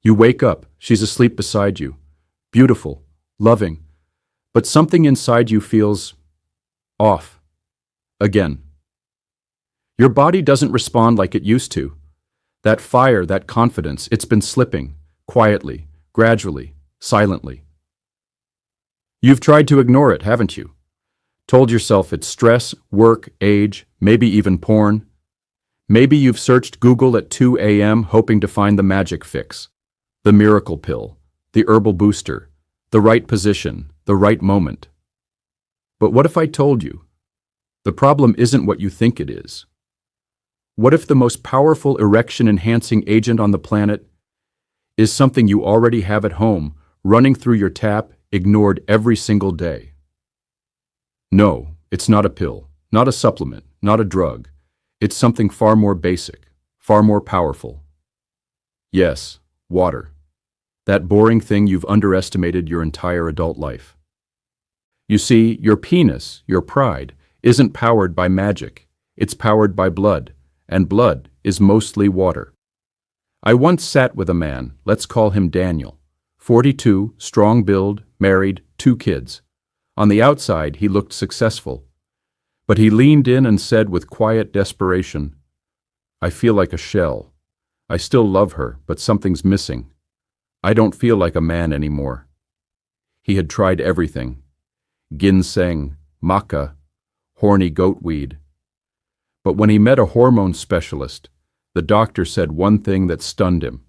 You wake up, she's asleep beside you. Beautiful, loving, but something inside you feels off. Again. Your body doesn't respond like it used to. That fire, that confidence, it's been slipping, quietly, gradually, silently. You've tried to ignore it, haven't you? Told yourself it's stress, work, age, maybe even porn. Maybe you've searched Google at 2 a.m. hoping to find the magic fix, the miracle pill, the herbal booster, the right position, the right moment. But what if I told you? The problem isn't what you think it is. What if the most powerful erection-enhancing agent on the planet is something you already have at home, running through your tap, ignored every single day? No, it's not a pill, not a supplement, not a drug. It's something far more basic, far more powerful. Yes, water. That boring thing you've underestimated your entire adult life. You see, your penis, your pride, isn't powered by magic. It's powered by blood, and blood is mostly water. I once sat with a man, let's call him Daniel, 42, strong build, married, 2 kids. On the outside, he looked successful. But he leaned in and said with quiet desperation, "I feel like a shell. I still love her, but something's missing. I don't feel like a man anymore." He had tried everything: ginseng, maca, horny goatweed. But when he met a hormone specialist, the doctor said one thing that stunned him.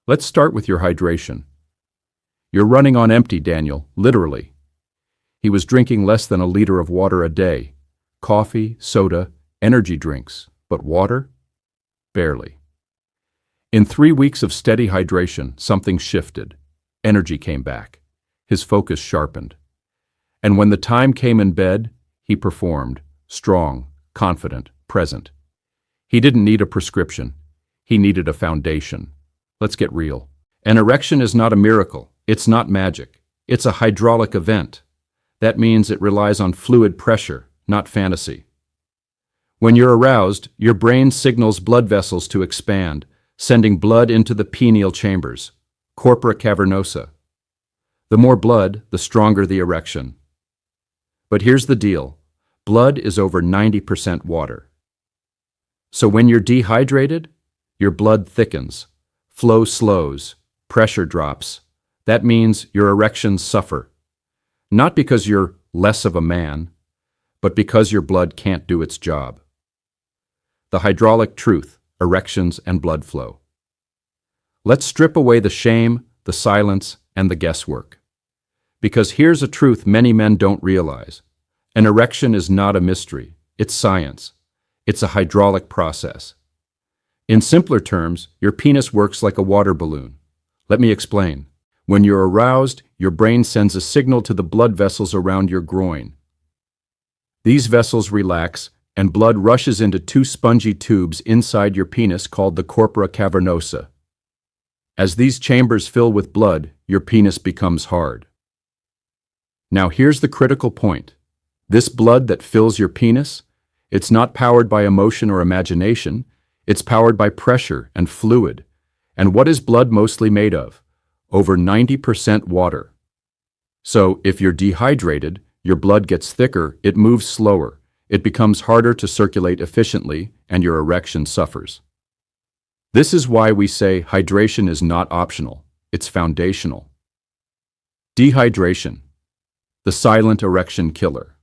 Let's start with your hydration. You're running on empty, Daniel, literally. He was drinking less than a liter of water a day. Coffee, soda, energy drinks. But water? Barely. In 3 weeks of steady hydration, something shifted. Energy came back. His focus sharpened. And when the time came in bed, he performed, strong, confident, present. He didn't need a prescription. He needed a foundation. Let's get real. An erection is not a miracle. It's not magic. It's a hydraulic event. That means it relies on fluid pressure, not fantasy. When you're aroused, your brain signals blood vessels to expand, sending blood into the pineal chambers, corpora cavernosa. The more blood, the stronger the erection. But here's the deal. Blood is over 90% water. So when you're dehydrated, your blood thickens, flow slows, pressure drops. That means your erections suffer. Not because you're less of a man, but because your blood can't do its job. The hydraulic truth, erections and blood flow. Let's strip away the shame, the silence, and the guesswork. Because here's a truth many men don't realize. An erection is not a mystery. It's science. It's a hydraulic process. In simpler terms, your penis works like a water balloon. Let me explain. When you're aroused, your brain sends a signal to the blood vessels around your groin. These vessels relax, and blood rushes into 2 spongy tubes inside your penis called the corpora cavernosa. As these chambers fill with blood, your penis becomes hard. Now here's the critical point. This blood that fills your penis, it's not powered by emotion or imagination. It's powered by pressure and fluid. And what is blood mostly made of? Over 90% water. So if you're dehydrated, your blood gets thicker, it moves slower, it becomes harder to circulate efficiently, and your erection suffers. This is why we say hydration is not optional, it's foundational. Dehydration, the silent erection killer.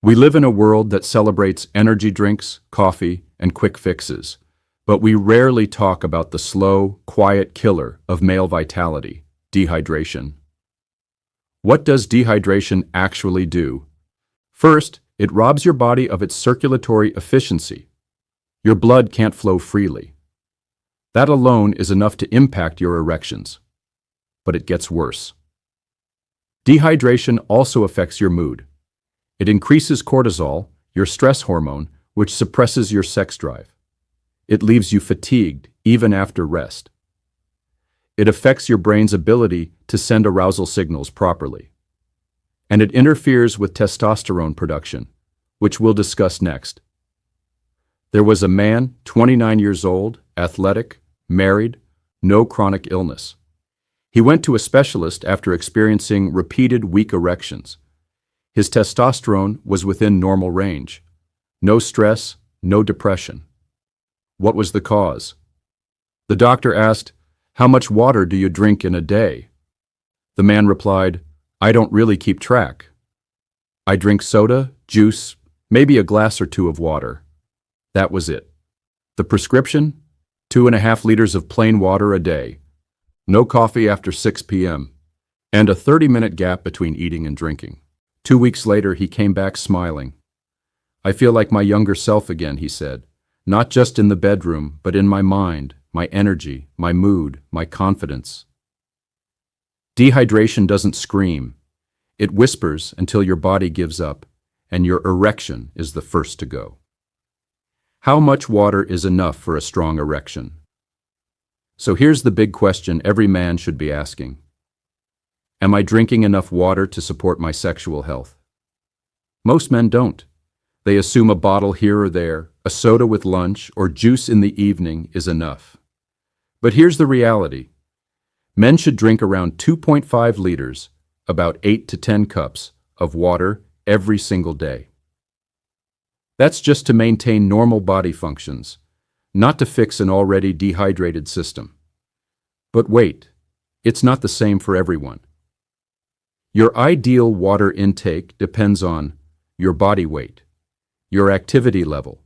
We live in a world that celebrates energy drinks, coffee, and quick fixes. But we rarely talk about the slow, quiet killer of male vitality, dehydration. What does dehydration actually do? First, it robs your body of its circulatory efficiency. Your blood can't flow freely. That alone is enough to impact your erections. But it gets worse. Dehydration also affects your mood. It increases cortisol, your stress hormone, which suppresses your sex drive. It leaves you fatigued, even after rest. It affects your brain's ability to send arousal signals properly. And it interferes with testosterone production, which we'll discuss next. There was a man, 29 years old, athletic, married, no chronic illness. He went to a specialist after experiencing repeated weak erections. His testosterone was within normal range. No stress, no depression. What was the cause? The doctor asked, "How much water do you drink in a day?" The man replied, "I don't really keep track. I drink soda, juice, maybe a glass or two of water." That was it. The prescription? 2.5 liters of plain water a day. No coffee after 6 p.m. And a 30-minute gap between eating and drinking. 2 weeks later, he came back smiling. "I feel like my younger self again," he said. "Not just in the bedroom, but in my mind, my energy, my mood, my confidence." Dehydration doesn't scream. It whispers until your body gives up, and your erection is the first to go. How much water is enough for a strong erection? So here's the big question every man should be asking. Am I drinking enough water to support my sexual health? Most men don't. They assume a bottle here or there, a soda with lunch, or juice in the evening is enough. But here's the reality. Men should drink around 2.5 liters, about 8 to 10 cups, of water every single day. That's just to maintain normal body functions, not to fix an already dehydrated system. But wait, it's not the same for everyone. Your ideal water intake depends on your body weight, your activity level,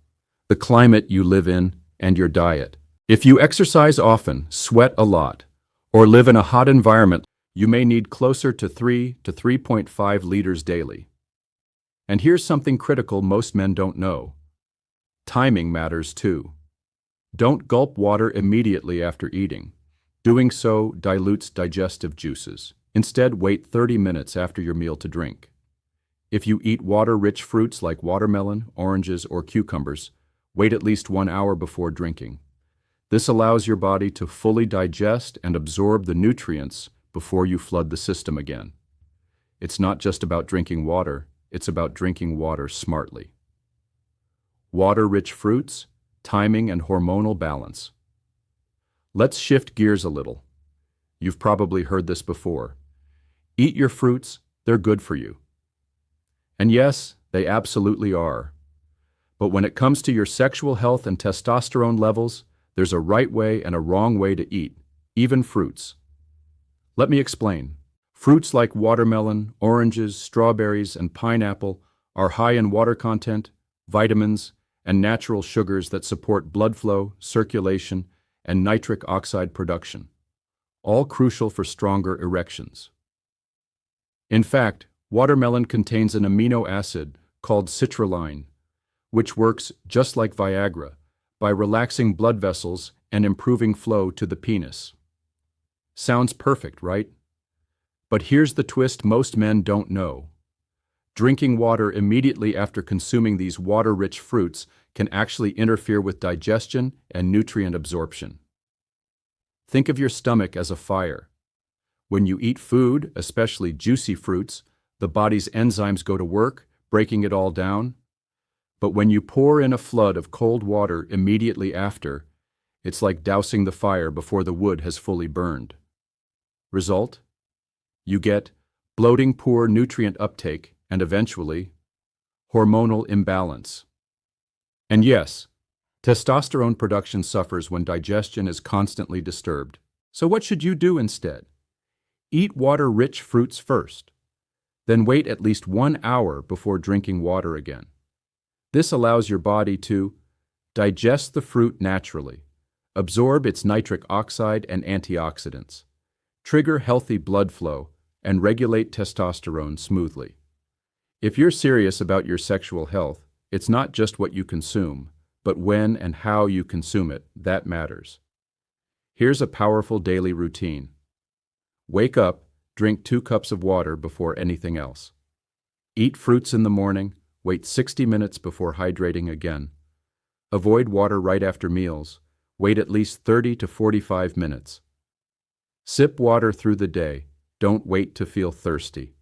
the climate you live in, and your diet. If you exercise often, sweat a lot, or live in a hot environment, you may need closer to 3 to 3.5 liters daily. And here's something critical most men don't know. Timing matters too. Don't gulp water immediately after eating. Doing so dilutes digestive juices. Instead, wait 30 minutes after your meal to drink. If you eat water-rich fruits like watermelon, oranges, or cucumbers, wait at least 1 hour before drinking. This allows your body to fully digest and absorb the nutrients before you flood the system again. It's not just about drinking water, it's about drinking water smartly. Water-rich fruits, timing, and hormonal balance. Let's shift gears a little. You've probably heard this before. Eat your fruits, they're good for you. And yes, they absolutely are. But when it comes to your sexual health and testosterone levels, there's a right way and a wrong way to eat, even fruits. Let me explain. Fruits like watermelon, oranges, strawberries, and pineapple are high in water content, vitamins, and natural sugars that support blood flow, circulation, and nitric oxide production, all crucial for stronger erections. In fact, watermelon contains an amino acid called citrulline, which works just like Viagra by relaxing blood vessels and improving flow to the penis. Sounds perfect, right? But here's the twist most men don't know. Drinking water immediately after consuming these water-rich fruits can actually interfere with digestion and nutrient absorption. Think of your stomach as a fire. When you eat food, especially juicy fruits, the body's enzymes go to work, breaking it all down. But when you pour in a flood of cold water immediately after, it's like dousing the fire before the wood has fully burned. Result? You get bloating, poor nutrient uptake, and eventually, hormonal imbalance. And yes, testosterone production suffers when digestion is constantly disturbed. So what should you do instead? Eat water-rich fruits first. Then wait at least 1 hour before drinking water again. This allows your body to digest the fruit naturally, absorb its nitric oxide and antioxidants, trigger healthy blood flow, and regulate testosterone smoothly. If you're serious about your sexual health, it's not just what you consume, but when and how you consume it that matters. Here's a powerful daily routine. Wake up, drink 2 cups of water before anything else. Eat fruits in the morning, wait 60 minutes before hydrating again. Avoid water right after meals, wait at least 30 to 45 minutes. Sip water through the day, don't wait to feel thirsty.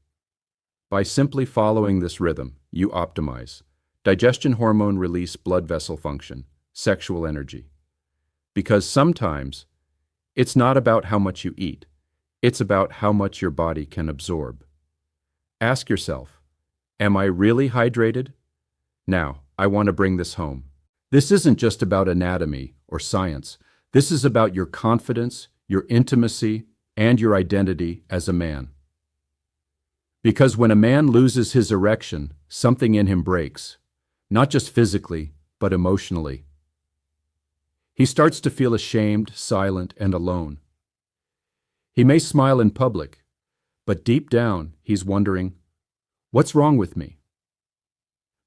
By simply following this rhythm, you optimize digestion hormone release, blood vessel function, sexual energy. Because sometimes It's not about how much you eat. It's about how much your body can absorb. Ask yourself, am I really hydrated? Now, I want to bring this home. This isn't just about anatomy or science. This is about your confidence, your intimacy, and your identity as a man. Because when a man loses his erection, something in him breaks, not just physically, but emotionally. He starts to feel ashamed, silent, and alone. He may smile in public, but deep down, he's wondering, what's wrong with me?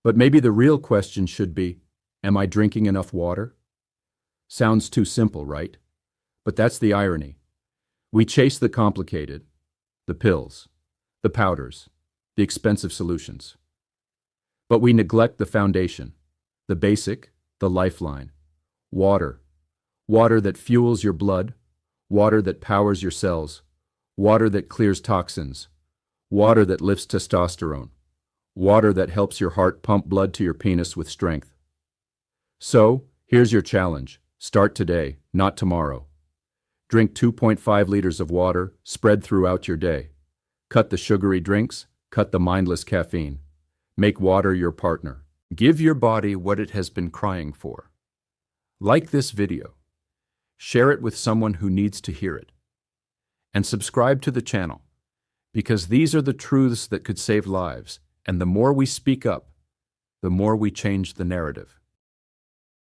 But maybe the real question should be, am I drinking enough water? Sounds too simple, right? But that's the irony. We chase the complicated, the pills, the powders, the expensive solutions. But we neglect the foundation, the basic, the lifeline. Water. Water that fuels your blood, water that powers your cells, water that clears toxins, water that lifts testosterone, water that helps your heart pump blood to your penis with strength. So, here's your challenge. Start today, not tomorrow. Drink 2.5 liters of water, spread throughout your day. Cut the sugary drinks, cut the mindless caffeine. Make water your partner. Give your body what it has been crying for. Like this video. Share it with someone who needs to hear it. And subscribe to the channel, because these are the truths that could save lives, and the more we speak up, the more we change the narrative.